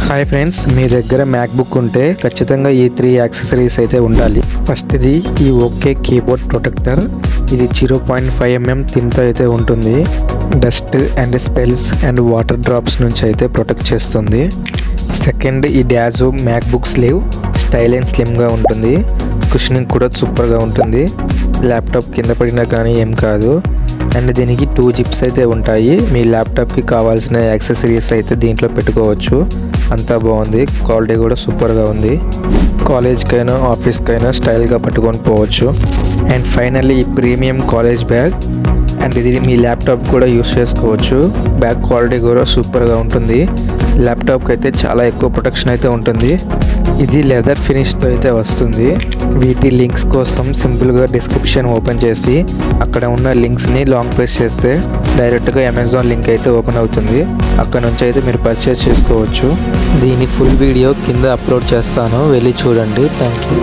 Hi friends, మీ దగ్గర MacBook ఉంటే ఖచ్చితంగా ఈ 3 యాక్సెసరీస్ అయితే ఉండాలి. ఫస్ట్ ఇది ఈ ఓకే కీబోర్డ్ ప్రొటెక్టర్. ఇది 0.5 mm థిన్తో అయితే ఉంటుంది. Dust and spells and water drops నుంచి అయితే ప్రొటెక్ట్ చేస్తుంది. సెకండ్ ఈ డాజో మ్యాక్బుక్ స్లీవ్. స్టైల్ అండ్ స్లిమ్గా ఉంటుంది. కుషనింగ్ కూడా సూపర్గా ఉంటుంది. ల్యాప్టాప్ కింద పడినా కానీ ఏం కాదు. అండ్ దీనికి 2 జిప్స్ అయితే ఉంటాయి. మీ ల్యాప్టాప్కి కావాల్సిన యాక్సెసరీస్ అయితే దీంట్లో పెట్టుకోవచ్చు. అంతా బాగుంది. క్వాలిటీ కూడా సూపర్గా ఉంది. కాలేజ్కైనా ఆఫీస్కైనా స్టైల్గా పట్టుకొని పోవచ్చు. అండ్ ఫైనల్లీ ఈ ప్రీమియం కాలేజ్ బ్యాగ్. అండ్ ఇది మీ ల్యాప్టాప్ కూడా యూస్ చేసుకోవచ్చు. బ్యాగ్ క్వాలిటీ కూడా సూపర్గా ఉంటుంది. ల్యాప్టాప్కి అయితే చాలా ఎక్కువ ప్రొటెక్షన్ అయితే ఉంటుంది. ఇది లెదర్ ఫినిష్తో అయితే వస్తుంది. వీటి లింక్స్ కోసం సింపుల్గా డిస్క్రిప్షన్ ఓపెన్ చేసి అక్కడ ఉన్న లింక్స్ని లాంగ్ ప్రెస్ చేస్తే డైరెక్ట్గా అమెజాన్ లింక్ అయితే ఓపెన్ అవుతుంది. అక్కడ నుంచి అయితే మీరు పర్చేస్ చేసుకోవచ్చు. దీని ఫుల్ వీడియో కింద అప్లోడ్ చేస్తాను, వెళ్ళి చూడండి. Thank you.